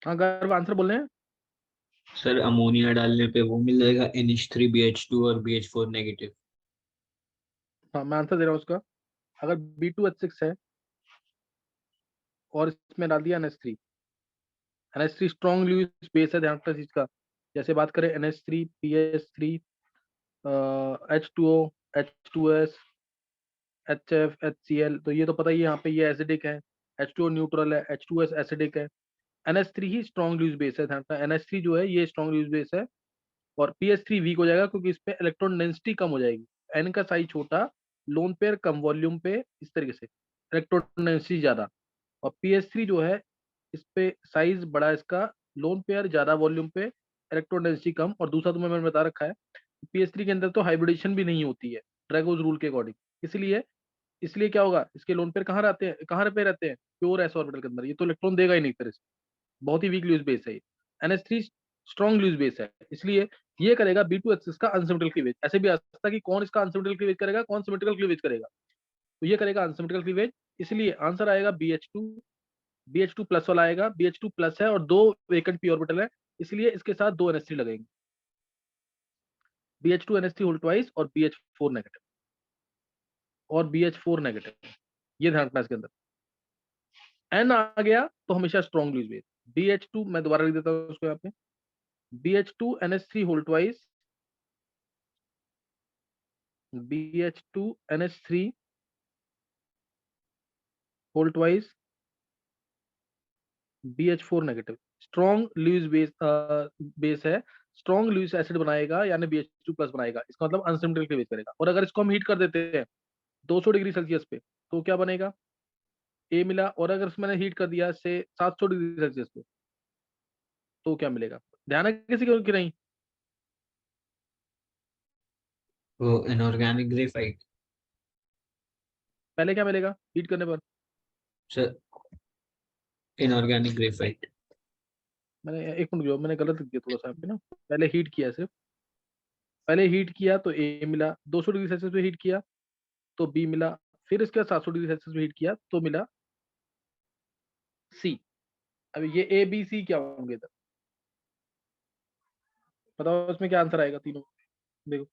हाँ गर्व आंसर बोल रहे हैं। सर अमोनिया डालने पे वो मिल जाएगा NH3BH2 और BH4 नेगेटिव। हाँ मैं आंसर दे रहा हूँ उसका। अगर B2H6 है और इसमें डाल दिया NH3, NH3 strong Lewis base है, ध्यान रखना इस चीज का। जैसे बात करें NH3 PH3 H2O H2S HF HCl, तो ये तो पता ही है, यहाँ पे ये एसिडिक है। H2O न्यूट्रल है, H2S एसिडिक है। NH3 ही स्ट्रॉन्ग लुईस बेस है, ध्यान रखना NH3 जो है ये स्ट्रॉन्ग लुईस बेस है। और PH3 वीक हो जाएगा क्योंकि इस पे इलेक्ट्रॉन डेंसिटी कम हो जाएगी। एन का साइज छोटा, लोन पेयर कम वॉल्यूम पे, इस तरीके से इलेक्ट्रॉन डेंसिटी ज्यादा। और PH3 जो है इस पे साइज बड़ा है इसका, लोन पेयर ज्यादा वॉल्यूम पे, इलेक्ट्रॉन डेंसिटी कम। और दूसरा तुम्हें मैंने बता रखा है PH3 के अंदर तो हाइब्रिडेशन भी नहीं होती है ड्रैगोज रूल के अकॉर्डिंग। इसलिए इसलिए क्या होगा, इसके लोन पेयर कहाँ रहते हैं, कहाँ पे रहते हैं, प्योर एस ऑर्बिटल के अंदर। ये तो इलेक्ट्रॉन देगा ही नहीं फिर, बहुत ही वीक लुईस बेस है ये। NH3 स्ट्रॉन्ग लुईस बेस है, इसलिए ये करेगा B2H6 का अनसिमेट्रिकल क्लीवेज। ऐसे भी आ सकता है कि कौन इसका अनसिमेट्रिकल क्लीवेज करेगा, कौन सिमेट्रिकल क्लीवेज करेगा, तो ये करेगा अनसिमेट्रिकल क्लीवेज। इसलिए आंसर आएगा BH2 प्लस वाला आएगा। BH2 प्लस है और दो वेकेंट पी ऑर्बिटल है, इसलिए इसके साथ दो NH3 लगेंगे। BH2 NH3 होल ट्वाइस और BH4 नेगेटिव, और BH4 नेगेटिव, ये ध्यान रखना इसके अंदर। एन आ गया तो हमेशा स्ट्रॉन्ग लुईस बेस। BH2 मैं दोबारा लिख देता हूँ उसको यहाँ पे, BH2 NH3 whole twice, BH2 NH3 whole twice, BH4 negative, strong Lewis base base है, स्ट्रॉन्ग लुईस एसिड बनाएगा यानी BH2 प्लस बनाएगा, इसका मतलब अनसिमेट्रिकल बेस करेगा। और अगर इसको हम हीट कर देते हैं 200 डिग्री सेल्सियस पे, तो क्या बनेगा, ए मिला। और अगर इसमें हीट कर दिया से 700 डिग्री सेल्सियस पे, तो क्या मिलेगा, ध्यान है किसी को कि नहीं। वो इनऑर्गेनिक ग्रेफाइट। पहले क्या मिलेगा हीट करने पर। Sir inorganic graphite. मैंने एक मिनट जो मैंने गलत लिख दिया थोड़ा सा यहाँ पे ना, पहले हीट किया सिर्फ, पहले हीट किया तो ए मिला, 200 डिग्री सेल्सियस पे हीट किया तो बी मिला, फिर इसके बाद 700 डिग्री सेल्सियस पे हीट किया तो मिला सी। अब ये ABC क्या होंगे इधर, बताओ इसमें क्या आंसर आएगा तीनों, देखो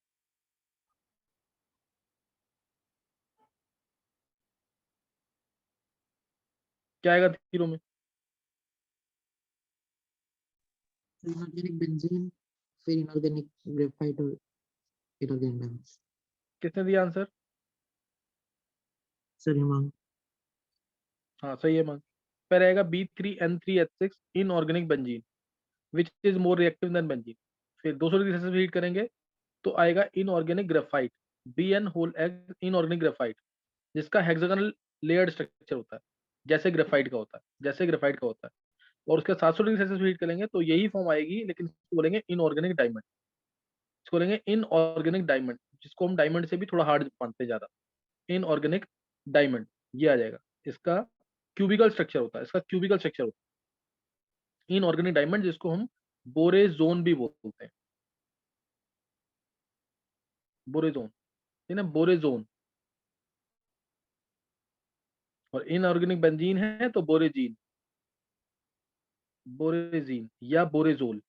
क्या आएगा तीनों में। इनऑर्गेनिक बेंजीन, फिर इनऑर्गेनिक ग्रेफाइट और इनऑर्गेनिक डायमंड। किसने दिया आंसर। सर हिमांग। हाँ सही है मान। फिर आएगा B3N3H6 inorganic benzene which is more reactive than benzene. फिर 200 डिग्री सेल्सियस पे हीट करेंगे तो आएगा inorganic graphite, BN whole egg inorganic graphite, जिसका हेक्सागोनल लेयर्ड स्ट्रक्चर होता है, जैसे ग्रेफाइट का होता है, जैसे ग्रेफाइट का होता है। और उसके 700 डिग्री सेल्सियस पे हीट करेंगे तो यही फॉर्म आएगी, लेकिन इसको बोलेंगे इनऑर्गेनिक डायमंड। इसको बोलेंगे इनऑर्गेनिक डायमंड, जिसको हम डायमंड से भी थोड़ा हार्ड मानते हैं ज्यादा। इनऑर्गेनिक डायमंड ये आ जाएगा। इसका क्यूबिकल स्ट्रक्चर होता है, इसका क्यूबिकल स्ट्रक्चर होता है इनऑर्गेनिक डायमंड, जिसको हम बोरेजोन भी बोलते हैं, बोरेजोन, है ना, बोरेजोन। और इनऑर्गेनिक बेंजीन है तो बोरेजीन, बोरेजीन या बोरेजोल,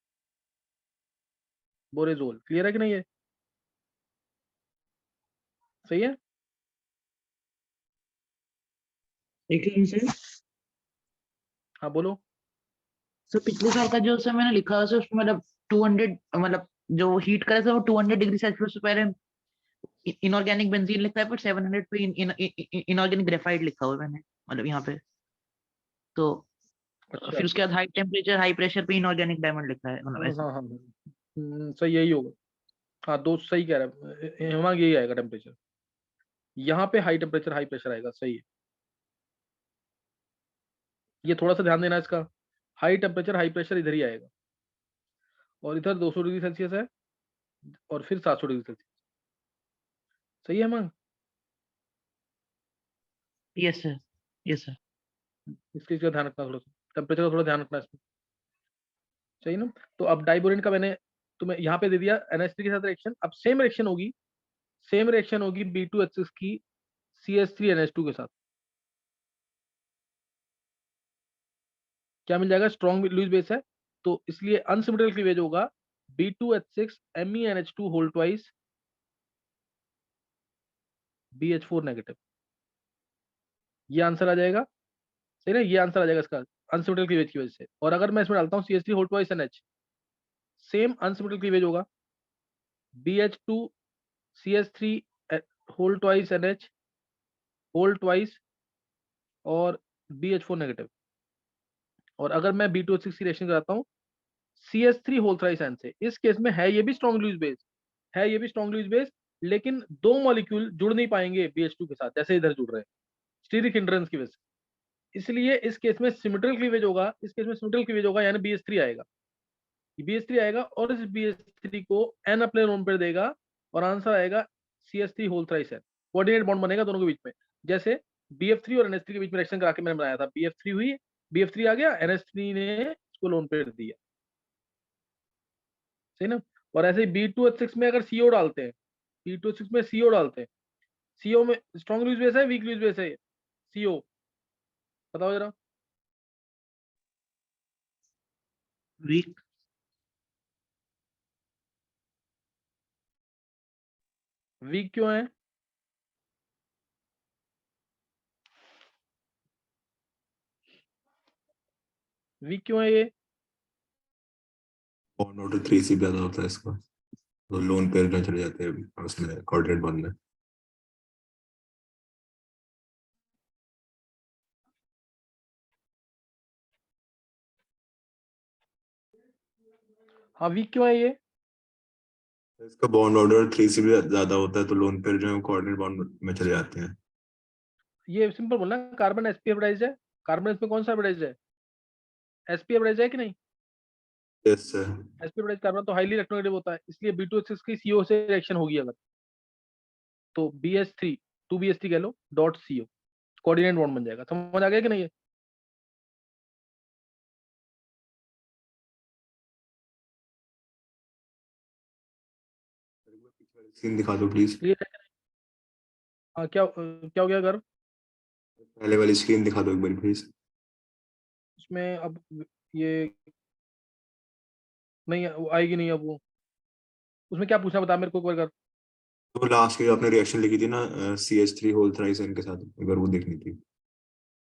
बोरेजोल। क्लियर है कि नहीं है, सही है। एक लाइन से। हाँ बोलो। सर पिछले साल का जो सर मैंने लिखा है सर, उसमें मतलब 200, मतलब जो हीट करे सर वो 200 डिग्री सेल्सियस से पहले इनऑर्गेनिक बेंजीन लिखा है, फिर 700 पे इनऑर्गेनिक ग्रेफाइट लिखा हुआ है मैंने, मतलब यहाँ पे। तो अच्छा। फिर उसके बाद हाई टेम्परेचर हाई प्रेशर पे इनऑर्गेनिक डायमंड लिखा है, मतलब हाँ ऐसे। हाँ हाँ सही यही होगा। हाँ दो सही कह रहा है हेमांग, यही आएगा टेम्परेचर, यहाँ पे हाई टेम्परेचर हाई प्रेशर आएगा, सही है। ये थोड़ा सा ध्यान देना इसका, हाई टेम्परेचर हाई प्रेशर इधर ही आएगा, और इधर 200 डिग्री सेल्सियस है और फिर 700 डिग्री सेल्सियस। सही है Hemang. Yes sir, yes sir. इसका ध्यान रखना, थोड़ा सा टेम्परेचर का थोड़ा ध्यान रखना इसमें, सही ना। तो अब डाइबोरिन का मैंने तुम्हें यहाँ पे दे दिया NH3 के साथ रिएक्शन। अब सेम रिएक्शन होगी, सेम रिएक्शन होगी B2H6 की CH3NH2 के साथ। क्या मिल जाएगा, स्ट्रॉन्ग लुईस बेस है, तो इसलिए अनसिमेट्रिकल क्लीवेज होगा B2H6 MEnH2 whole twice BH4 negative. ये आंसर आ जाएगा, सही ना, ये आंसर आ जाएगा इसका अनसिमेट्रिकल क्लीवेज की वजह से। और अगर मैं इसमें डालता हूँ CH3 whole twice NH, same unsymmetrical cleavage होगा BH2 CH3 whole twice NH whole twice और BH4 नेगेटिव। और अगर मैं B2H6 की रिएक्शन कराता हूँ CH3 होल थ्राइस N से, इस केस में है ये भी स्ट्रॉन्ग लुईस बेस, है ये भी स्ट्रॉन्ग लुईस बेस, लेकिन दो मॉलिक्यूल जुड़ नहीं पाएंगे BH2 के साथ जैसे इधर जुड़ रहे हैं स्टीरिक हिंड्रेंस की वजह से। इसलिए इस केस में सिमेट्रिकल क्लीवेज होगा, इस केस में सिमेट्रिकल क्लीवेज होगा, यानी BH3 आएगा, BH3 आएगा और इस BH3 को n अपने लोन पर देगा और आंसर आएगा CH3 whole thrice N। Coordinate bond बनेगा दोनों के बीच में, जैसे BF3 और NH3 के बीच में रिएक्शन करा के मैंने बनाया था, BF3 हुई, BF3 आ गया, NH3 ने इसको लोन पेयर दिया, सही ना। और ऐसे ही B2H6 में अगर CO डालते हैं, B2H6 में CO डालते हैं, CO में स्ट्रॉन्ग लुईस बेस है वीक लुईस बेस है CO, बताओ जरा। वीक। वीक क्यों है? वीक क्यों है ये? बॉन्ड ऑर्डर 3 से ज्यादा होता है इसका, तो लोन पेयर में चले जाते हैं उसमें कोऑर्डिनेट बॉन्ड में। हाँ वीक क्यों है ये? इसका बॉन्ड ऑर्डर 3 से भी ज्यादा होता है, तो लोन पेयर जो है कोऑर्डिनेट बॉन्ड में चले जाते हैं। ये सिंपल बोलना, कार्बन sp हाइब्रिडाइज्ड है, कार्बन इसमें कौन सा हाइब्रिडाइज्ड है, sp हाइब्रिडाइज्ड है कि नहीं? Yes sir. sp hybridised carbon तो हाईली इलेक्ट्रोनेगेटिव होता है, इसलिए B2H6 की CO से रिएक्शन होगी अगर, तो BH3 2BH3 कह लो डॉट CO, कोऑर्डिनेट बॉन्ड बन जाएगा। समझ आ गया कि नहीं? सीन दिखा दो प्लीज। क्लियर है? हाँ क्या हो गया अगर पहले वाली स्क्रीन दिखा दो एक बार प्लीज। उसमें अब ये नहीं आएगी, नहीं अब वो, उसमें क्या पूछना बता मेरे को एक बार कर। तो लास्ट की जो आपने रिएक्शन लिखी थी ना CH3 होल थ्राइस N के साथ, अगर वो देखनी थी।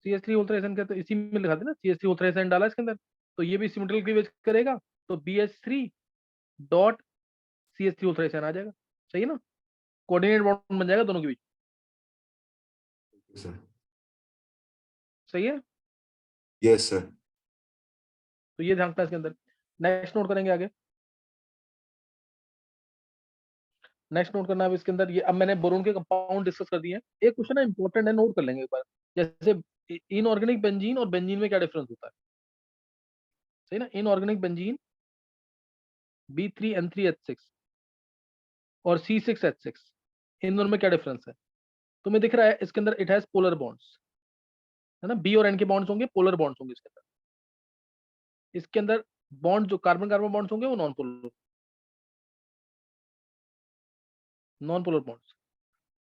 CH3 अल्ट्रेशन का तो इसी में लिखा था ना, CH3 अल्ट्रेशन डाला इसके अंदर, तो ये भी सिमेट्रिकल क्लीवेज करेगा, तो BH3 डॉट CH3 अल्ट्रेशन आ जाएगा, सही है ना, कोऑर्डिनेट बॉन्ड बन जाएगा दोनों के बीच, सर। सही है। Yes sir. तो ये ध्यान रखना इसके अंदर। नेक्स्ट नोट करेंगे आगे, नेक्स्ट नोट करना है अब इसके अंदर ये, अब मैंने बोरोन के कंपाउंड डिस्कस कर दिए हैं। एक क्वेश्चन है इंपॉर्टेंट है, नोट कर लेंगे एक बार, जैसे इनऑर्गेनिक बेंजीन और बेंजीन में क्या डिफरेंस होता है, सही ना। इनऑर्गेनिक बेंजीन B3N3H6 और C6H6, इन दोनों में क्या डिफरेंस है? तुम्हें दिख रहा है इसके अंदर इट हैज पोलर बॉन्ड्स, है ना, B और N के बॉन्ड्स होंगे, पोलर बॉन्ड्स होंगे इसके अंदर। इसके अंदर बॉन्ड जो कार्बन कार्बन बॉन्ड्स होंगे वो नॉन पोलर बॉन्ड्स।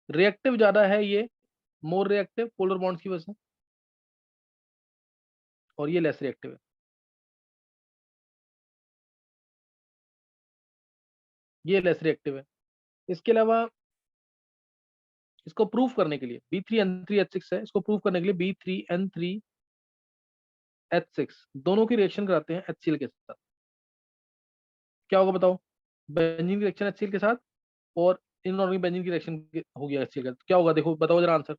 रिएक्टिव ज्यादा है ये, मोर रिएक्टिव पोलर बॉन्ड्स की वजह से, और ये लेस रिएक्टिव है, ये लेस रिएक्टिव है। इसके अलावा इसको प्रूफ करने के लिए B3N3H6 है, इसको प्रूफ करने के लिए B3N3H6 दोनों की रिएक्शन कराते हैं HCl के साथ, क्या होगा बताओ, बेंजीन की रिएक्शन HCl के साथ और इनऑर्गेनिक बेंजीन की रिएक्शन होगी HCl के साथ, क्या होगा देखो, बताओ जरा आंसर।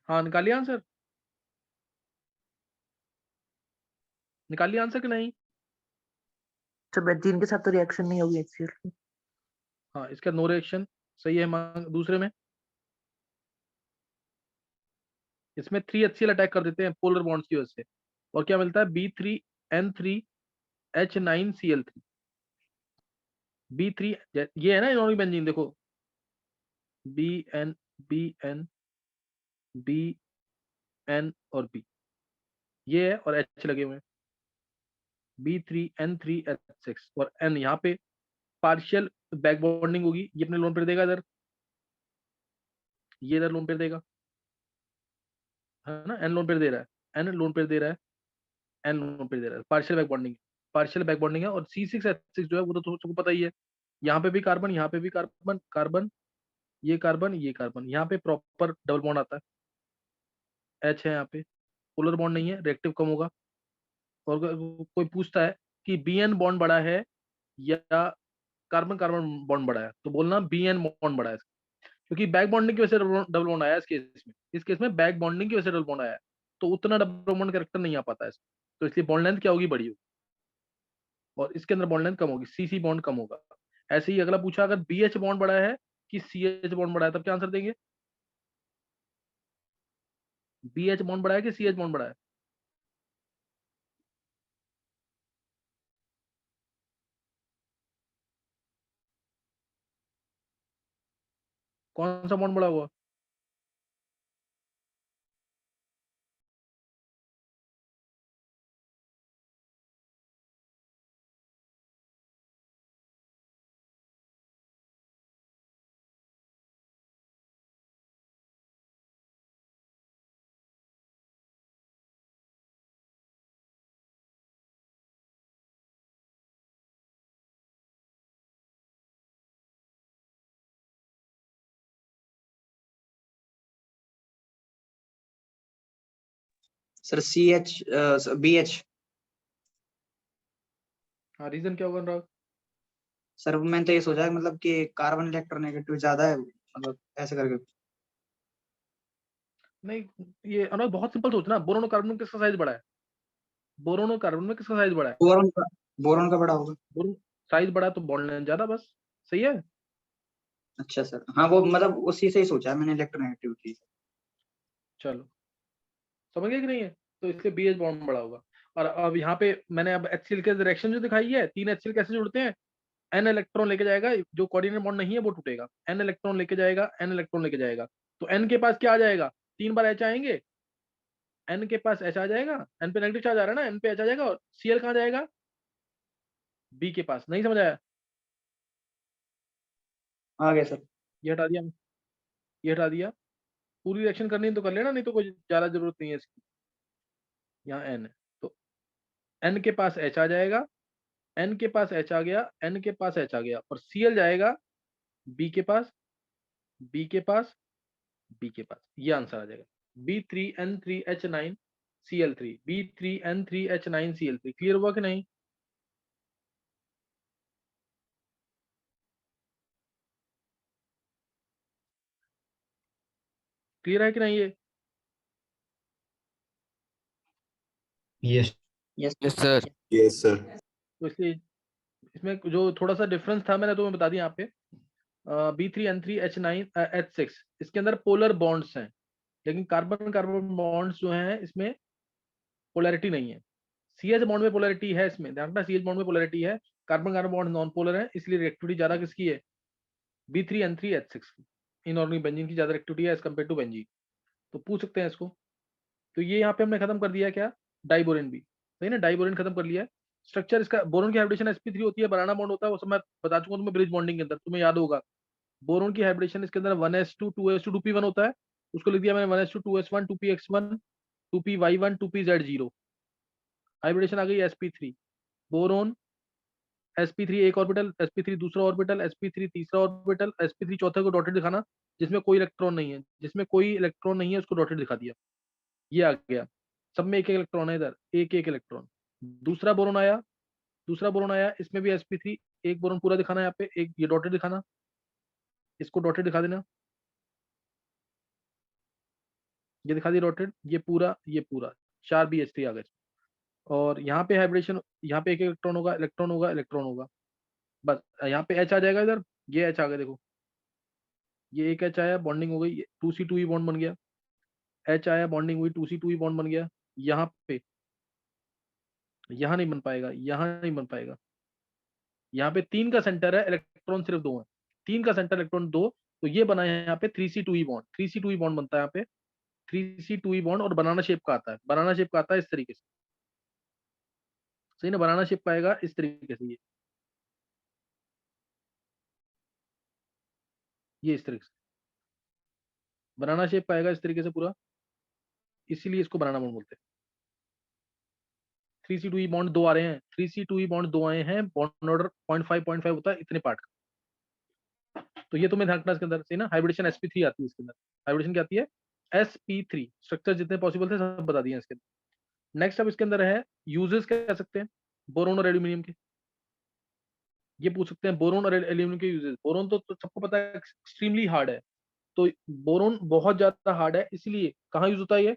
हाँ निकालिए आंसर, निकालिए आंसर कि नहीं? तो बेंजीन के साथ तो रिएक्शन नहीं होगी HCl की। हाँ इसका नो रिएक्शन सही है। दूसरे में इसमें 3 HCl अटैक कर देते हैं पोलर बॉन्ड्स की वजह से, और क्या मिलता है? B3N3H9Cl3। B3 ये है ना इनऑर्गेनिक बेंजीन, देखो BN BN BN और B, ये है और H लगे हुए हैं। B3N3H6 और N यहाँ पे पार्शियल बैक बॉन्डिंग होगी, ये अपने लोन पेयर देगा इधर, ये इधर लोन पेयर देगा, है ना? N लोन पेयर दे रहा है, N लोन पेयर दे रहा है, N लोन पेयर दे रहा है, partial back bonding, partial back bonding है। और C6H6 जो है वो तो सबको पता ही है, यहाँ पे भी कार्बन, यहाँ पे भी कार्बन, कार्बन, ये कार्बन, ये कार्बन, यहाँ पे प्रॉपर डबल बॉन्ड आता है, H है यहाँ पे, पोलर बॉन्ड नहीं है, रिएक्टिव कम होगा। और अगर कोई पूछता है कि BN बॉन्ड बड़ा है या कार्बन कार्बन बॉन्ड बड़ा है, तो बोलना BN बॉन्ड बड़ा है, क्योंकि बैक बॉन्डिंग की वजह से डबल बॉन्ड आया इस केस में बैक बॉन्डिंग की वजह से डबल बॉन्ड आया है, तो उतना डबल बॉन्ड कैरेक्टर नहीं आ पाता है, तो इसलिए बॉन्ड लेंथ क्या होगी? बड़ी होगी, और इसके अंदर बॉन्ड लेंथ कम होगी, CC बॉन्ड कम होगा। ऐसे ही अगला पूछा, अगर BH बॉन्ड बड़ा है कि CH बॉन्ड बड़ा है, तब क्या आंसर देंगे? BH बॉन्ड बड़ा है कि CH बॉन्ड बड़ा है? कौन सा बॉन्ड बड़ा हुआ? Sir CH BH। हाँ रीजन क्या होगा अनुराग? सर मैंने तो ये सोचा है मतलब कि कार्बन इलेक्ट्रोनेगेटिव ज्यादा है, मतलब ऐसे करके। नहीं, ये अनुराग बहुत सिंपल सोचना, बोरोन और कार्बन में किसका साइज बड़ा है? बोरोन और कार्बन में किसका साइज बड़ा है? बोरॉन का बड़ा होगा। बोरोन साइज बड़ा है तो बॉन्ड लेंथ ज्यादा, बस सही है। अच्छा सर, हाँ वो मतलब उसी से ही सोचा है मैंने इलेक्ट्रोनेगेटिविटी। चलो समझ गए कि नहीं है? तो इसलिए BH बॉन्ड बड़ा होगा। और अब यहाँ पे मैंने अब HCl के डायरेक्शन जो दिखाई है, 3 HCl कैसे जुड़ते हैं? N इलेक्ट्रॉन लेके जाएगा, जो कोऑर्डिनेट बॉन्ड नहीं है वो टूटेगा, N इलेक्ट्रॉन लेके जाएगा, N इलेक्ट्रॉन लेके जाएगा, तो N के पास क्या आ जाएगा? 3 बार H आएंगे, N के पास H आ जाएगा, N पे नेगेटिव चार्ज आ रहा है ना, N पे H आ जाएगा, और Cl कहाँ जाएगा? B के पास। नहीं समझ आया? आ गया सर। ये हटा दिया, ये हटा दिया। पूरी रिएक्शन करनी है तो कर लेना, नहीं तो कोई ज्यादा जरूरत नहीं है इसकी। यहाँ N है तो N के पास H आ जाएगा, N के पास H आ गया, N के पास H आ गया, और Cl जाएगा B के पास, B के पास, B के पास, ये आंसर आ जाएगा। B3N3H9Cl3, B3N3H9Cl3। क्लियर हुआ कि नहीं? क्लियर है कि नहीं ये? Yes. Yes yes sir. Yes sir. तो इसलिए इसमें जो थोड़ा सा डिफरेंस था मैंने तुम्हें बता दिया यहाँ पे। B3N3H9H6 इसके अंदर पोलर बॉन्ड्स हैं, लेकिन कार्बन कार्बन बॉन्ड्स जो हैं इसमें पोलैरिटी नहीं है। CH बॉन्ड में पोलैरिटी है, इसमें ध्यान रखना, CH बॉन्ड में पोलैरिटी है, carbon carbon bond non polar है, इसलिए रिएक्टिविटी ज्यादा किसकी है? B3N3H6 की, इनऑर्गेनिक बेंजीन की ज्यादा रिएक्टिविटी है एज कम्पेयर टू बेंजीन। तो पूछ सकते हैं इसको। तो ये यहाँ पे हमने खत्म कर दिया क्या? डाइबोरेन भी सही ना, डाइबोरेन खत्म कर लिया है। स्ट्रक्चर इसका, बोरोन की हाइब्रिडेशन sp3 होती है, बनाना बॉन्ड होता है, वो सब मैं बता चुका हूँ तुम्हें ब्रिज बॉन्डिंग के अंदर, तुम्हें याद होगा। बोरोन की हाइब्रिडेशन इसके अंदर 1s2 2s2 2p1 होता है, उसको लिख दिया मैंने 1s2 2s1 2px1 2py1 2pz0। Hybridisation आ गई sp3, बोरोन sp3 एक ऑर्बिटल, sp3 दूसरा ऑर्बिटल, sp3 तीसरा ऑर्बिटल, sp3 चौथे को डॉटेड दिखाना, जिसमें कोई इलेक्ट्रॉन नहीं है, जिसमें कोई इलेक्ट्रॉन नहीं है उसको डॉटेड दिखा दिया। ये आ गया, सब में एक एक इलेक्ट्रॉन है, इधर एक एक इलेक्ट्रॉन। दूसरा बोरोन आया, दूसरा बोरोन आया, इसमें भी sp3, एक बोरोन पूरा दिखाना है यहाँ पे, एक ये डॉटेड दिखाना, इसको डॉटेड दिखा देना। ये दिखा दी रोटेट, ये पूरा 4 BH3 आ गए। और यहाँ पे हाइब्रिडेशन, यहाँ पे एक इलेक्ट्रॉन होगा, इलेक्ट्रॉन होगा, इलेक्ट्रॉन होगा, बस यहाँ पे H आ जाएगा इधर, ये H आ गया, देखो ये एक H आया, बॉन्डिंग हो गई, 2C2E बॉन्ड बन गया, H आया, बॉन्डिंग हुई, 2C2E बॉन्ड बन गया। यहाँ पे, यहाँ नहीं बन पाएगा, यहाँ नहीं बन पाएगा, यहाँ पे 3 का सेंटर है, इलेक्ट्रॉन सिर्फ 2 है, 3 का सेंटर इलेक्ट्रॉन 2, तो ये बना है यहाँ पे 3C2E बॉन्ड, 3C2E बॉन्ड बनता है यहाँ पे, 3C2E बॉन्ड, और बनाना शेप का आता है, बनाना शेप का आता है इस तरीके से, सही ना, बनाना शेप पाएगा इस तरीके से, ये इस तरीके से बनाना शेप पाएगा इस तरीके से पूरा, इसीलिए इसको बनाना बॉन्ड बोलते हैं। 3C2E बॉन्ड 2 आ रहे हैं, 3C2E बॉन्ड 2 आए हैं, बॉन्ड ऑर्डर 0.5 होता है इतने पार्ट का। तो ये तुम्हें ध्यान रखना इसके अंदर, सही ना। हाइब्रिडेशन sp3 आती है इसके अंदर, हाइब्रिडेशन क्या आती है, sp3। स्ट्रक्चर जितने पॉसिबल थे सब बता दिए इसके अंदर। नेक्स्ट अब इसके अंदर है यूजेस, कह सकते हैं बोरोन और एल्यूमिनियम के, ये पूछ सकते हैं बोरोन और एल्यूमिनियम के यूजेस। बोरोन तो सबको पता है एक्सट्रीमली हार्ड है, तो बोरोन बहुत ज्यादा हार्ड है, इसलिए कहाँ यूज होता है ये,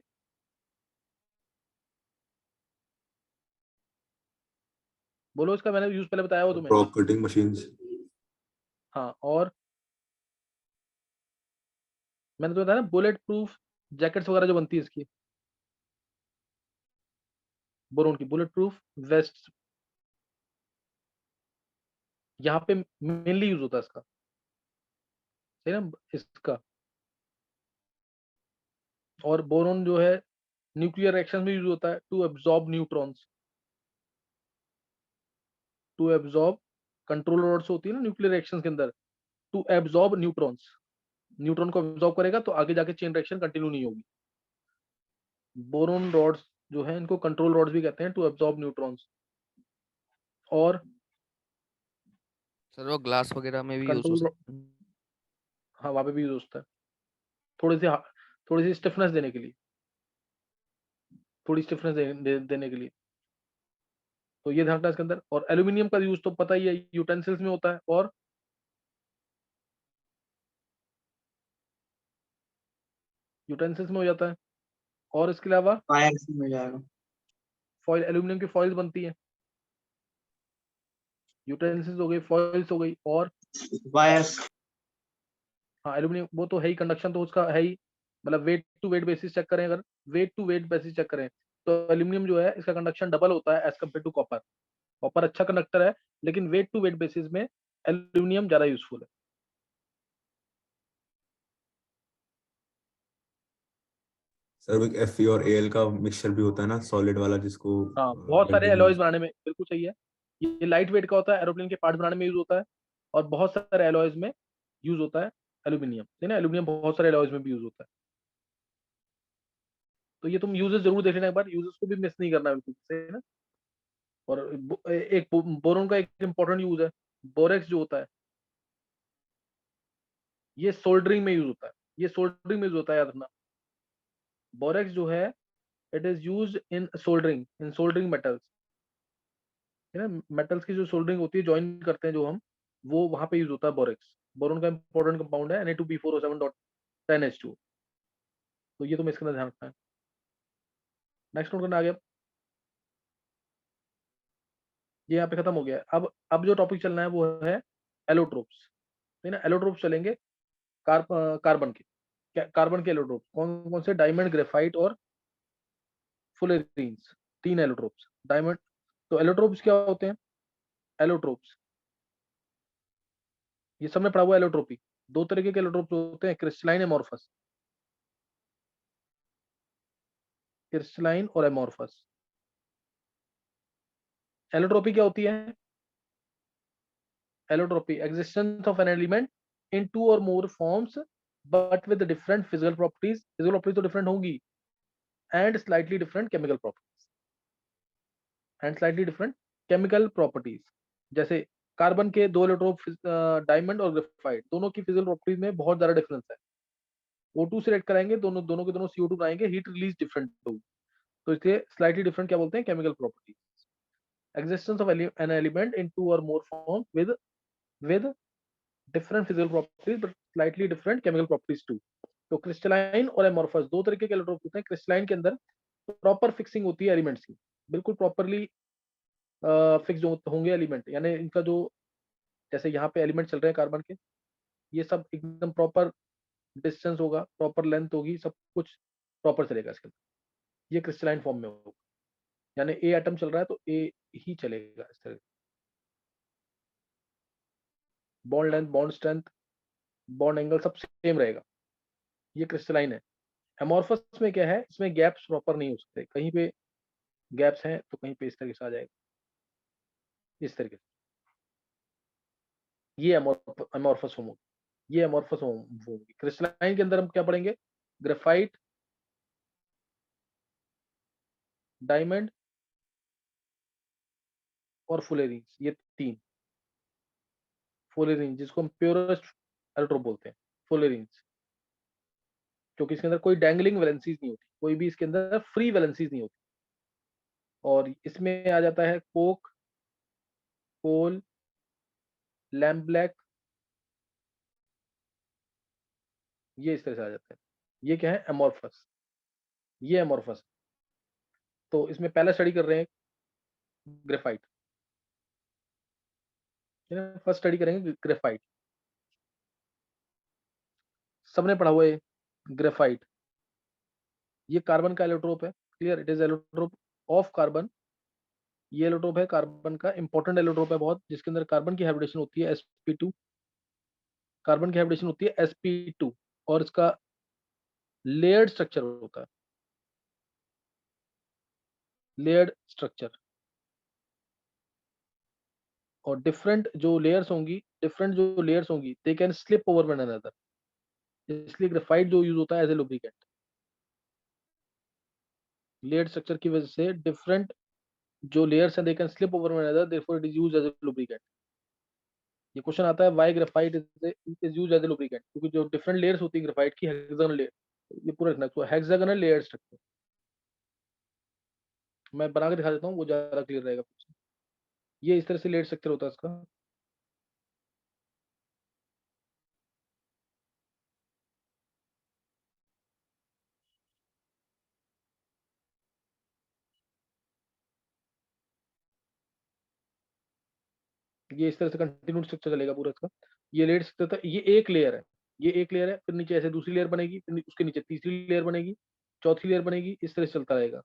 बोलो इसका, मैंने यूज पहले बताया हो तुम्हें। Rock cutting machines. हाँ, और मैंने तो बताया ना, बुलेट प्रूफ जैकेट्स वगैरह जो बनती है इसकी, बोरोन की बुलेट प्रूफ वेस्ट, यहाँ पे मेनली यूज होता है इसका, सही ना, इसका। और बोरोन जो है न्यूक्लियर रिएक्शन में यूज होता है to absorb neutrons, to absorb, control rods होती है ना न्यूक्लियर रिएक्शन के अंदर, टू एब्जॉर्ब न्यूट्रॉन्स, न्यूट्रॉन को एब्जॉर्ब करेगा तो आगे जाके चेन रिएक्शन कंटिन्यू नहीं होगी। बोरोन रॉड्स जो है इनको कंट्रोल रॉड्स भी कहते हैं, टू एब्जॉर्ब न्यूट्रॉन्स। और सर वो ग्लास वगैरह में भी यूज हो कंट्रोल, सकता है। हाँ वहां पे भी यूज होता है, थोड़ी सी स्टिफनेस देने के लिए, थोड़ी स्टिफनेस देने के लिए, तो ये ध्यान रखना इसके अंदर। और एल्यूमिनियम का यूज तो पता ही है, यूटेंसिल्स में होता है, और यूटेंसिल्स में हो जाता है। और इसके अलावा वायर्स में हो जाएगा। फॉइल, एल्यूमिनियम की फॉइल्स बनती है, यूटेंसिल्स हो गई, फॉइल्स हो गई, और वायर्स। हाँ एल्यूमिनियम वो तो है ही, कंडक्शन तो उसका है ही, मतलब weight to weight basis check करें, अगर weight to weight basis check करें तो एल्यूमिनियम जो है इसका कंडक्शन डबल होता है as compare to copper. Copper अच्छा कंडक्टर है, लेकिन वेट टू वेट बेसिस में एल्यूमिनियम ज्यादा यूजफुल है। सर एक Fe और Al का मिक्सचर भी होता है ना, सॉलिड वाला, जिसको हाँ बहुत सारे welding एलॉयज use- बनाने में, बिल्कुल सही है, ये लाइट वेट का होता है, एरोप्लेन के पार्ट बनाने में यूज होता है, और बहुत सारे एलॉयज में यूज होता है एल्यूमिनियम, है ना, एल्यूमिनियम बहुत सारे एलॉयज में भी यूज होता है। तो ये तुम यूजेस जरूर देख लेना एक बार, यूजेस को भी मिस नहीं करना बिल्कुल, सही है ना। और एक बोरोन का एक इंपॉर्टेंट यूज है, बोरेक्स जो होता है, ये सोल्डरिंग में यूज होता है, ये सोल्डरिंग में यूज होता है, याद रखना। बोरेक्स जो है it is use in soldering metals, है ना, मेटल्स की जो सोल्डरिंग होती है, ज्वाइन करते हैं जो हम, वो वहां पे यूज होता है बोरेक्स। बोरोन का इंपॉर्टेंट कंपाउंड है Na2B4O7.10H2, तो ये तुम्हें इसके अंदर ध्यान रखना है। नेक्स्ट नोट करना आ गया, ये यहाँ पे खत्म हो गया है। अब जो टॉपिक चलना है वो है एलोट्रोप्स, है ना, एलोट्रोप्स चलेंगे, कार्बन के, कार्बन के एलोट्रोप्स कौन कौन से, डायमंड, ग्रेफाइट और फुलेरीन्स, 3 एलोट्रोप्स। डायमंड, तो एलोट्रोप्स क्या होते हैं, एलोट्रोप्स ये सब में पढ़ा हुआ एलोट्रोपी, 2 तरीके के एलोट्रोप्स होते हैं, क्रिस्टलाइन, एमोर्फस, क्रिस्टलाइन और एमोर्फस। एलोट्रोपी क्या होती है, allotropy existence of an element in 2 और मोर forms but with different physical properties, physical properties तो डिफरेंट होंगी, and slightly different chemical properties, and slightly different chemical properties. जैसे कार्बन के 2 allotrope, diamond और ग्रेफाइट, दोनों की फिजिकल प्रॉपर्टीज में बहुत ज्यादा डिफरेंस है। O2 से रिएक्ट कराएंगे, दोनों दोनों के दोनों CO2 बनाएंगे, हीट रिलीज डिफरेंट होगी, तो इसलिए स्लाइटली डिफरेंट क्या बोलते हैं, chemical properties. Existence of an element in 2 or more forms with different physical properties but slightly different chemical properties too. तो क्रिस्टलाइन और एमोर्फस दो तरीके के एलोट्रोप होते हैं। क्रिस्टलाइन के अंदर प्रॉपर फिक्सिंग होती है एलिमेंट्स की, बिल्कुल प्रॉपरली फिक्स होंगे एलिमेंट, यानी इनका जो जैसे यहाँ पे एलिमेंट चल रहे हैं कार्बन के, ये सब एकदम प्रॉपर डिस्टेंस होगा, प्रॉपर लेंथ होगी, सब कुछ प्रॉपर चलेगा इसके अंदर। ये क्रिस्टलाइन फॉर्म में होगा, यानी ए एटम चल रहा है तो ए ही चलेगा इस तरह। Bond length, bond strength, bond angle सब सेम रहेगा। ये क्रिस्टलाइन है। एमोर्फस में क्या है, इसमें गैप्स प्रॉपर नहीं हो सकते, कहीं पे गैप्स हैं तो कहीं पे इस तरीके से आ जाएगा, इस तरीके से। ये एमोर्फस फॉर्म होगी, ये एमोर्फस फॉर्म होगी। क्रिस्टलाइन के अंदर हम क्या पढ़ेंगे, ग्रेफाइट, डायमंड और फुलेरीन्स, ये तीन। फुलेरीन जिसको हम प्योरेस्ट एलोट्रोप बोलते हैं, फुलेरीन्स, क्योंकि इसके अंदर कोई डैंगलिंग वैलेंसीज नहीं होती, कोई भी इसके अंदर फ्री वैलेंसीज नहीं होती। और इसमें आ जाता है कोक, कोल, लैम्प ब्लैक, ये इस तरह से आ जाता है। ये क्या है, एमोर्फस, ये एमोर्फस। तो इसमें पहला स्टडी कर रहे हैं ग्रेफाइट, फर्स्ट स्टडी करेंगे ग्रेफाइट। सबने पढ़ा हुआ है ग्रेफाइट, ये कार्बन का एलोट्रोप है, clear, it is allotrope of carbon. ये एलोट्रोप है कार्बन का, इंपॉर्टेंट एलोट्रोप है बहुत, जिसके अंदर कार्बन की हाइब्रिडेशन होती है sp2, कार्बन की हाइब्रिडेशन होती है sp2, और इसका लेयर्ड स्ट्रक्चर होता है, लेयर्ड स्ट्रक्चर। और डिफरेंट जो लेयर्स होंगी they can slip over one another, इसलिए ग्रेफाइट जो यूज होता है as a lubricant. Layered structure की वजह से डिफरेंट जो लेयर्स हैं they can slip over one another, therefore it is used as a lubricant. ये क्वेश्चन आता है why graphite is used as a lubricant, क्योंकि जो डिफरेंट लेयर्स होती है ग्रेफाइट की, हेक्सागोनल लेयर, ये पूरा रखना, तो हेक्सागोनल लेयर स्ट्रक्चर मैं बना के दिखा देता हूँ, वो ज्यादा क्लियर रहेगा। ये इस तरह से लेयर स्ट्रक्चर होता है इसका। ये इस तरह से कंटिन्यूड स्ट्रक्चर चलेगा पूरा इसका। ये लेयर स्ट्रक्चर था, ये एक लेयर है, ये एक लेयर है, फिर नीचे ऐसे दूसरी लेयर बनेगी, फिर उसके नीचे तीसरी लेयर बनेगी, चौथी लेयर बनेगी, इस तरह से चलता रहेगा।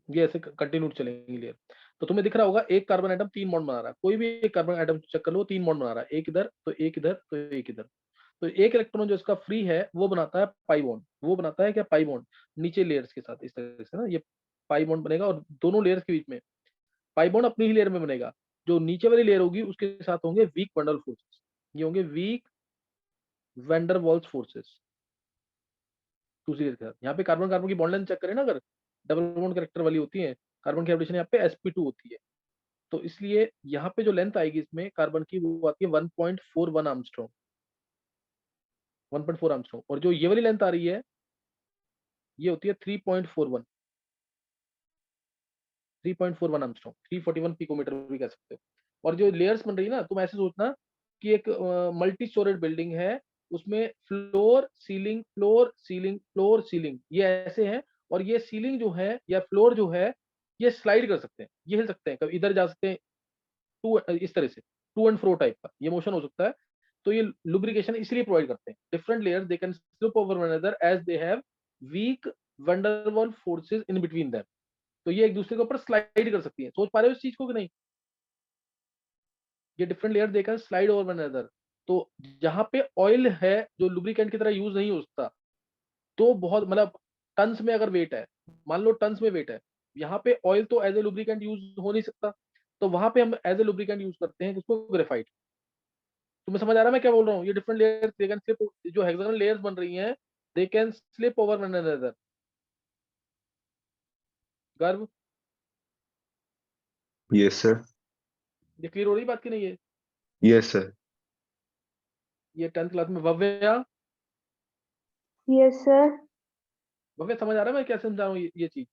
ये ऐसे कंटिन्यूड चलेंगी लेयर। तो तुम्हें दिख रहा होगा एक कार्बन एटम तीन बॉन्ड बना रहा है, कोई भी एक कार्बन एटम चेक कर लो, तीन बॉन्ड बना रहा है, एक इधर तो एक इधर तो एक इधर। तो एक इलेक्ट्रॉन जो इसका फ्री है वो बनाता है पाई बॉन्ड, वो बनाता है क्या, पाई बॉन्ड नीचे लेयर्स के साथ, इस तरह से ना, ये पाई बॉन्ड बनेगा, और दोनों लेयर्स के बीच में पाई बॉन्ड अपनी ही लेयर में बनेगा। जो नीचे वाली लेयर होगी उसके साथ होंगे वीक वंडर फोर्सेस, ये होंगे वीक वैंडर वॉल्स फोर्सेस दूसरी लेयर के साथ। यहाँ पे कार्बन कार्बन की बॉन्ड लेंथ चेक करें ना, अगर डबल बॉन्ड कैरेक्टर वाली होती है, कार्बन की हाइब्रिडेशन यहाँ पे sp2 होती है, तो इसलिए यहाँ पे जो लेंथ आएगी इसमें कार्बन की वो आती है 1.41 आर्मस्ट्रॉन्ग, 1.4 आर्मस्ट्रॉन्ग। और जो ये वाली लेंथ आ रही है ये होती है 3.41 आर्मस्ट्रॉन्ग, 341 पिकोमीटर भी कह सकते हो। और जो लेयर्स बन रही है ना, तुम ऐसे सोचना कि एक मल्टी स्टोरेड बिल्डिंग है, उसमें floor ceiling floor ceiling floor ceiling ये ऐसे हैं, और ये सीलिंग जो है या फ्लोर जो है ये स्लाइड कर सकते हैं, ये हिल सकते हैं, कभी इधर जा सकते हैं, टू इस तरह से टू एंड फ्रो टाइप का ये मोशन हो सकता है। तो ये लुब्रिकेशन इसलिए प्रोवाइड करते हैं, different layers they can slip over one another as they have weak van der Waals forces in between them. तो ये एक दूसरे के ऊपर स्लाइड कर सकती है, सोच पा रहे हो इस चीज को कि नहीं, ये different layer they can slide over one another. तो जहां पे ऑयल है जो लुब्रिकेंट की तरह यूज नहीं हो सकता, तो बहुत मतलब टन्स में अगर वेट है, मान लो टन्स में वेट है, यहाँ पे ऑयल तो एज ए लुब्रिकेंट यूज हो नहीं सकता, तो वहां पे हम एज ए लुब्रिकेंट यूज करते हैं किसको, ग्रेफाइट। तुम्हें समझ आ रहा है मैं क्या बोल रहा हूँ, ये different layers they can slip, जो हेक्सागोनल लेयर्स बन रही हैं they can slip over one another. गर्व, Yes, sir. ये क्लियर हो रही बात की नहीं है। Yes, sir. ये 10th क्लास में भव्या, यस सर। भव्या समझ आ रहा है मैं क्या समझा रहा हूँ ये चीज,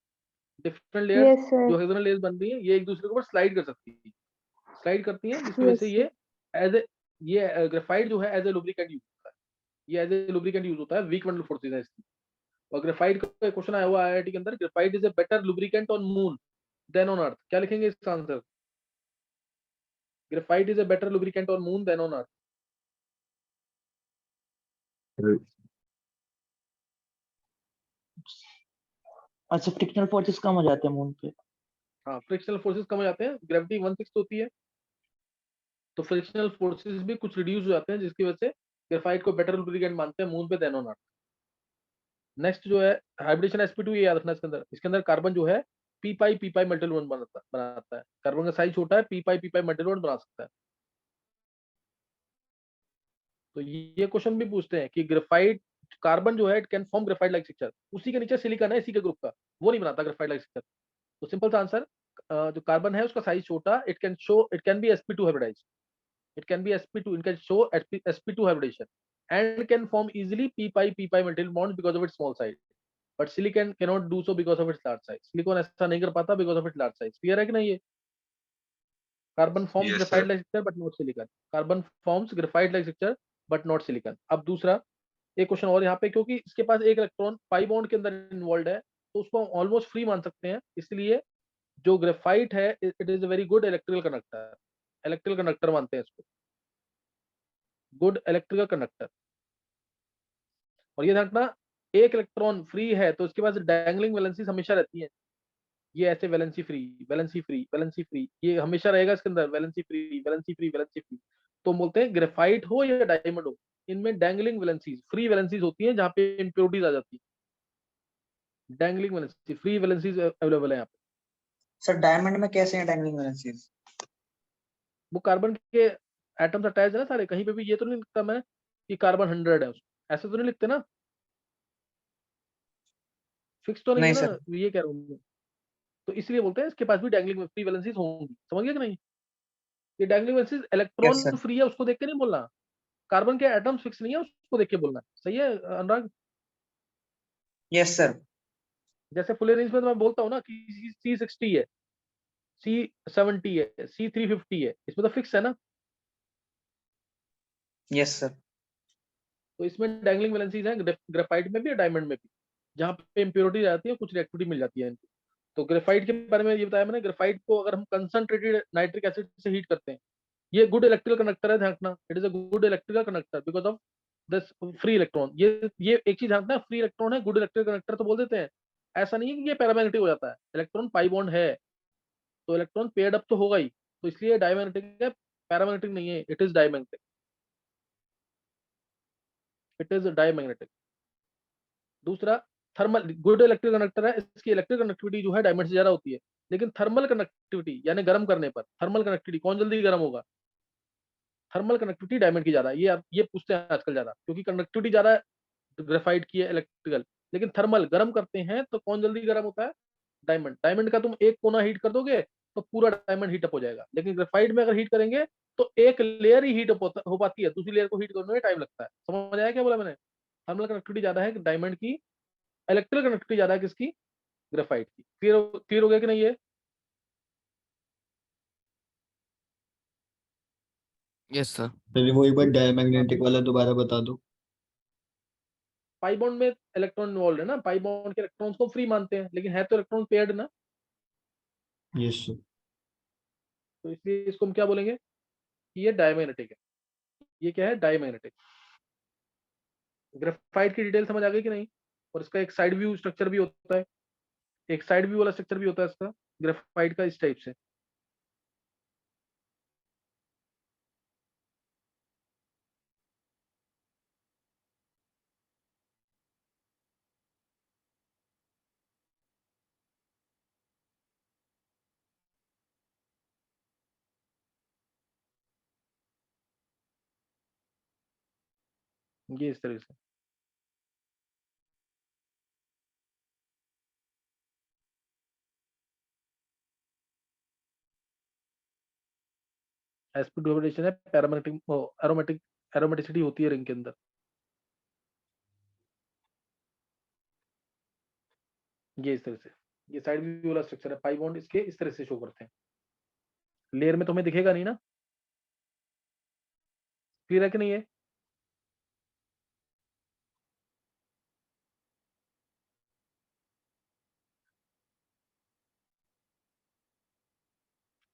डिफरेंट लेयर्स यस सर जो हेक्सागोनल लेयर्स बन रही है ये एक दूसरे के ऊपर स्लाइड कर सकती है, स्लाइड करती हैं, जिसकी वजह से यस ये एज ए ये ग्रेफाइट जो है एज ए लुब्रिकेंट यूज होता है, ये एज ए लुब्रिकेंट यूज होता है, वीक मेटल फोर्सेज है इसकी। और ग्रेफाइट का क्वेश्चन आया हुआ आईआईटी के अंदर, graphite is a better lubricant on moon than on earth, क्या लिखेंगे इसका answer? Graphite is a better lubricant on moon than on earth. अच्छा, फ्रिक्शनल फोर्सेस कम हो जाते हैं मून पे। हाँ, फ्रिक्शनल फोर्सेस कम हो जाते हैं, ग्रेविटी 1/6 होती है, तो फ्रिक्शनल फोर्सेस भी कुछ रिड्यूस हो जाते हैं, जिसकी वजह से ग्रेफाइट को बेटर लुब्रिकेंट मानते हैं मून पे देन ऑन अर्थ। नेक्स्ट जो है हाइब्रिडेशन sp2, ये याद रखना इसके अंदर कार्बन जो है पी पाई मेटल बॉन्ड बनाता है, कार्बन का साइज छोटा है, पी पाई मेटल बॉन्ड बना सकता है। तो ये क्वेश्चन भी पूछते हैं कि ग्रेफाइट कार्बन जो है it can form graphite like structure, उसी के नीचे सिलिकॉन है इसी के ग्रुप का, वो नहीं बनाता ग्रेफाइट लाइक स्ट्रक्चर। तो सिंपल सा आंसर, जो कार्बन है उसका साइज छोटा, it can be sp2 hybridized, it can be sp2, it can show sp2 hybridization and can form easily p pi metal bonds because of its small size, but silicon cannot do so because of its large size, silicon ऐसा नहीं कर पाता because of its large size। Clear है कि नहीं? ये carbon forms Yes, graphite sir. Like structure but not silicon, carbon forms graphite like structure but not silicon. अब दूसरा एक क्वेश्चन और यहाँ पे, क्योंकि इसके पास एक इलेक्ट्रॉन पाई बॉन्ड के अंदर इन्वॉल्व है, तो उसको ऑलमोस्ट फ्री मान सकते हैं, इसलिए जो ग्रेफाइट है it is a very good electrical conductor, electrical conductor मानते हैं इसको, गुड इलेक्ट्रिकल कंडक्टर। और ये ध्यान रखना, एक इलेक्ट्रॉन फ्री है तो इसके पास डैंगलिंग वैलेंसीज हमेशा रहती है, ये ऐसे valency free valency free valency free, ये हमेशा रहेगा इसके अंदर, valency free valency free valency free. तो बोलते हैं ग्रेफाइट हो या डायमंड हो, इनमें डैंगलिंग वैलेंसीज फ्री वैलेंसीज होती हैं, जहाँ पे इम्प्योरिटीज आ जाती है, dangling valency free valencies available है यहाँ पे। सर डायमंड में कैसे हैं डैंगलिंग वैलेंसीज? वो कार्बन के एटम्स अटैच है ना सारे, कहीं पे भी ये तो नहीं लिखता मैं कि कार्बन 100 है उसमें, ऐसे तो नहीं लिखते ना, फिक्स तो नहीं है नहीं ना, सर। ये कह रहा हूँ मैं। तो इसलिए बोलते हैं इसके पास भी डैंगलिंग फ्री वैलेंसीज होंगी, समझ गए कि नहीं? ये dangling valencies yes electron sir. Free है उसको देख के नहीं बोलना, कार्बन के एटम्स फिक्स नहीं है उसको देख के बोलना, सही है अनुराग? Yes sir. जैसे फुल रेंज में तो मैं बोलता हूँ ना कि C60 है, C70 है, C350 है, इसमें तो फिक्स है ना, यस सर। तो इसमें डैंगलिंग वैलेंसीज हैं ग्रेफाइट में भी और डायमंड में भी, जहाँ पे इम्प्योरिटी आती है कुछ रिएक्टिविटी मिल जाती है इनको। तो ग्रेफाइट के बारे में ये बताया मैंने, ग्रेफाइट को अगर हम कंसंट्रेटेड नाइट्रिक एसिड से हीट करते हैं, ये गुड इलेक्ट्रिकल कंडक्टर है, ध्यान रखना, it is a good electrical conductor because of this free electron. ये एक चीज ध्यान रखना, फ्री इलेक्ट्रॉन है, गुड इलेक्ट्रिकल कंडक्टर तो बोल देते हैं, ऐसा नहीं है कि ये पैरामैग्नेटिक हो जाता है, इलेक्ट्रॉन पाई बॉन्ड है तो इलेक्ट्रॉन पेयर्ड अप तो होगा ही, तो इसलिए डायमैग्नेटिक है, पैरामैग्नेटिक नहीं है, it is diamagnetic, it is diamagnetic. दूसरा, थर्मल गुड इलेक्ट्रिक कंडक्टर है, इसकी इलेक्ट्रिक कंडक्टिविटी जो है डायमंड से ज्यादा होती है, लेकिन थर्मल कंडक्टिविटी यानी गर्म करने पर, थर्मल कंडक्टिविटी कौन जल्दी गर्म होगा? थर्मल कंडक्टिविटी डायमंड की ज्यादा है, ये पूछते हैं आजकल ज्यादा, क्योंकि कंडक्टिविटी ज्यादा ग्रेफाइट की है इलेक्ट्रिकल, लेकिन थर्मल गर्म करते हैं तो कौन जल्दी गर्म होता है? डायमंड। डायमंड का तुम एक कोना हीट कर दोगे तो पूरा डायमंड हीट अप हो जाएगा, लेकिन ग्रेफाइट में अगर हीट करेंगे तो एक लेयर ही हीट अप हो पाती है, दूसरी लेयर को हीट करने में टाइम लगता है। समझ आया क्या बोला मैंने? थर्मल कंडक्टिविटी ज्यादा है डायमंड की, इलेक्ट्रिकल कंडक्टिविटी ज्यादा है किसकी? ग्रेफाइट की। क्लियर हो गया कि नहीं ये? Yes sir. पहले वो एक बार हाँ, डायमैग्नेटिक वाला दोबारा बता दो। पाई बॉन्ड में इलेक्ट्रॉन इन्वॉल्व है ना, पाई बॉन्ड के इलेक्ट्रॉन्स को फ्री मानते हैं, लेकिन है तो इलेक्ट्रॉन पेयर्ड ना, यस सर। तो इसलिए इसको हम क्या बोलेंगे कि ये डायमैग्नेटिक है। ये क्या है? डायमैग्नेटिक। ग्रेफाइट की डिटेल समझ आ गई कि नहीं? और इसका एक साइड व्यू स्ट्रक्चर भी होता है, एक साइड व्यू वाला स्ट्रक्चर भी होता है इसका, ग्रेफाइट का, इस टाइप से। ये इस तरह से। sp2 हाइब्रिडेशन है, पैरामैग्नेटिक एरोमेटिक एरोमेटिसिटी होती है रिंग के अंदर, ये इस तरह से। ये साइड व्यू वाला स्ट्रक्चर है, पाई बॉन्ड इसके इस तरह से शो करते हैं। लेयर में तो हमें दिखेगा नहीं ना, क्लियर है कि नहीं है?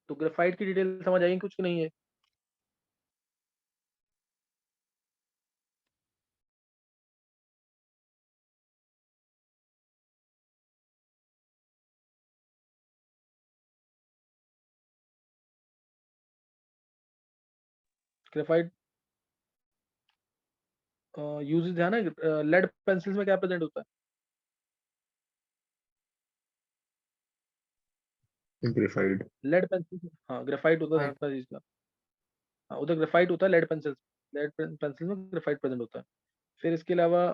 तो ग्रेफाइट की डिटेल समझ आएगी कुछ कि नहीं है? ग्रेफाइट यूजेस है ना, लेड पेंसिल्स में क्या प्रेजेंट होता है? ग्रेफाइड। लेड पेंसिल, हाँ ग्रेफाइट होता है हर चीज का। हाँ उधर ग्रेफाइट होता है, लेड पेंसिल्स, लेड पेंसिल में ग्रेफाइट प्रेजेंट होता है। फिर इसके अलावा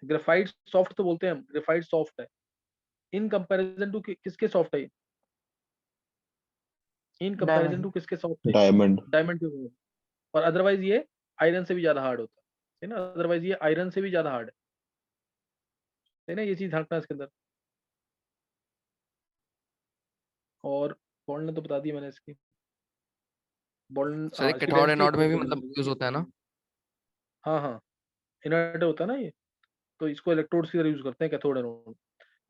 ग्रेफाइट सॉफ्ट तो बोलते हैं हम, ग्रेफाइट सॉफ्ट है इन कंपैरिजन टू किसके सॉफ्ट है? In comparison to diamond. किसके सॉफ्ट है? डायमंड। डायमंड के। और अदरवाइज ये आयरन से भी ज्यादा हार्ड होता है ना, अदरवाइज ये आयरन से भी ज्यादा हार्ड है ना, ये चीज झांकना इसके अंदर। और बॉन्ड ने तो बता दी मैंने इसकी, बॉन्ड सर इसकी कैथोड डेंसिटी एनोड में भी होती है। मतलब यूज होता है ना? हाँ हाँ, इनर्ट होता है ना ये, तो इसको इलेक्ट्रोड्स की तरह यूज करते हैं कैथोड एनोड।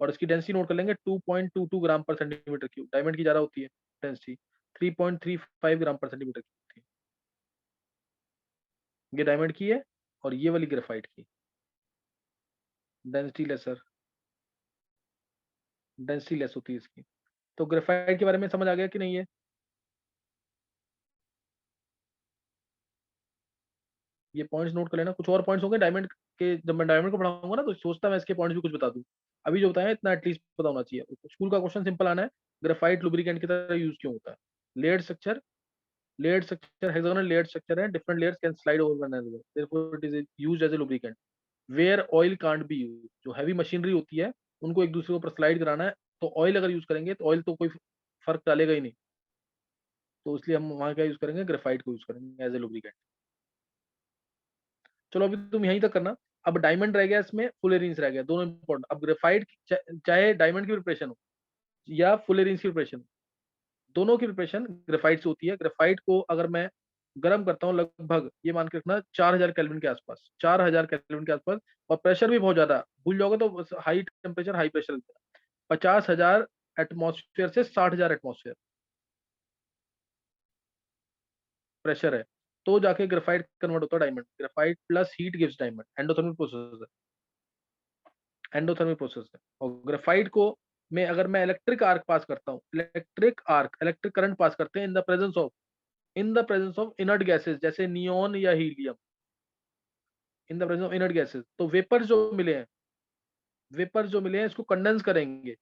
और इसकी डेंसिटी नोट कर लेंगे 2.22 ग्राम पर सेंटीमीटर क्यूब। डायमंड की ज्यादा होती है डेंसिटी, 3.35 ग्राम पर सेंटीमीटर क्यूब होती है। ये डायमंड की है और ये वाली ग्रेफाइट की डेंसिटी लेसर, डेंसिटी लेस होती है इसकी। तो ग्रेफाइट के बारे में समझ आ गया कि नहीं है? ये पॉइंट्स नोट कर लेना। कुछ और पॉइंट्स होंगे डायमंड के, जब मैं डायमंड को पढ़ाऊंगा ना तो सोचता मैं इसके पॉइंट्स भी कुछ बता दूं। अभी जो बताया इतना एटलीस्ट पता होना चाहिए। स्कूल का क्वेश्चन सिंपल आना है, ग्रेफाइट लुब्रिकेंट की तरह यूज क्यों होता है? Layered structure, layered structure hexagonal layered structure है, different layers can slide over one another, therefore it is used as a lubricant where oil can't be used. जो heavy machinery होती है उनको एक दूसरे के ऊपर स्लाइड कराना है, तो ऑयल अगर यूज करेंगे तो ऑयल तो कोई फर्क डालेगा ही नहीं, तो इसलिए हम वहां क्या यूज करेंगे, ग्रेफाइट को यूज करेंगे एज ए लुब्रिकेंट। चलो अभी तुम यहीं तक करना। अब डायमंड रह गया, इसमें फुलेरिन्स रह गया, दोनों इंपॉर्टेंट। अब ग्रेफाइट चाहे डायमंड की प्रिपरेशन हो या फुलेरिन्स की प्रिपरेशन, दोनों की प्रिपरेशन ग्रेफाइट से होती है। ग्रेफाइट को अगर मैं गर्म करता हूँ लगभग ये मान के रखना 4000 केल्विन के आसपास, 4000 केल्विन के आसपास, और प्रेशर भी बहुत ज्यादा, भूल जाओगे तो high temperature high pressure, 50,000 atmosphere से 60,000 एटमॉस्फेयर प्रेशर है, तो जाके ग्रेफाइट कन्वर्ट होता है diamond. Graphite plus heat gives diamond, endothermic process है, एंडोथर्मिक प्रोसेस है। और ग्रेफाइट को में अगर मैं इलेक्ट्रिक आर्क पास करता हूँ, electric arc, electric current pass करते हैं in the presence of inert gases जैसे नियोन या helium, in the presence of inert gases, तो वेपर्स जो मिले हैं, वेपर्स जो मिले हैं इसको कंडेंस करेंगे,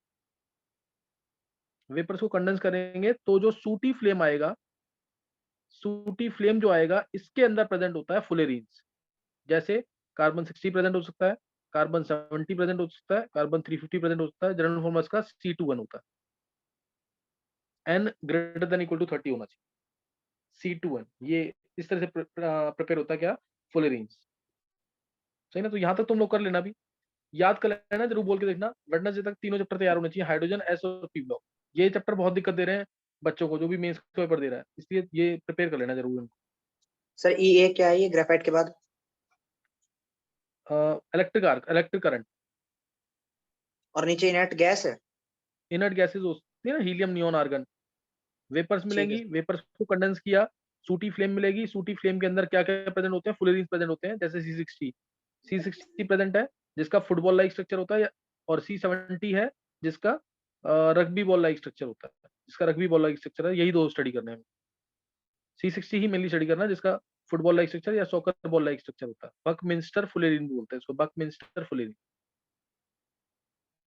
वेपर्स को कंडेंस करेंगे तो जो सूटी फ्लेम आएगा, सूटी फ्लेम जो आएगा इसके अंदर प्रेजेंट होता है फुलेरीन्स। जैसे कार्बन 60 प्रेजेंट हो सकता है, कार्बन 70 प्रेजेंट हो सकता है, कार्बन 350 प्रेजेंट हो सकता है। जनरल फॉर्मूला इसका C21 होता है, n greater than equal to 30 होना चाहिए। C21 ये इस तरह से प्रिपेयर होता है क्या, फुलेरीन्स। सही ना, तो यहाँ तक तुम लोग कर लेना, भी याद कर लेना, जरूर बोल के देखना। वेडनेसडे तक तीनों चैप्टर तैयार होने चाहिए, हाइड्रोजन, एस और पी ब्लॉक। ये चैप्टर बहुत दिक्कत दे रहे हैं बच्चों को, जो भी मेंस का पेपर दे रहा है, इसलिए ये प्रिपेयर कर लेना जरूर इनको। सर EA क्या है ये ग्रेफाइट के बाद? Electric arc, electric current. और नीचे इनर्ट गैस है? इनर्ट गैसेज होती है ना, हीलियम, नियोन, आर्गन। वेपर्स ठीक मिलेंगी, है। वेपर्स को कंडेंस किया, सूटी फ्लेम मिलेगी, सूटी फ्लेम के अंदर क्या क्या प्रेजेंट होते हैं, फुलेरीन्स प्रेजेंट होते हैं, जैसे C60 प्रेजेंट है जिसका फुटबॉल लाइक स्ट्रक्चर होता है, और C70 है जिसका रग्बी बॉल लाइक स्ट्रक्चर होता है, जिसका रग्बी बॉल लाइक स्ट्रक्चर है। यही दो स्टडी करने हैं, C60 ही मेनली स्टडी करना है, जिसका फुटबॉल लाइक स्ट्रक्चर या सॉकर बॉल लाइक स्ट्रक्चर होता है। बकमिंस्टर फुलेरिन बोलते हैं इसको, बकमिंस्टर फुलेरिन।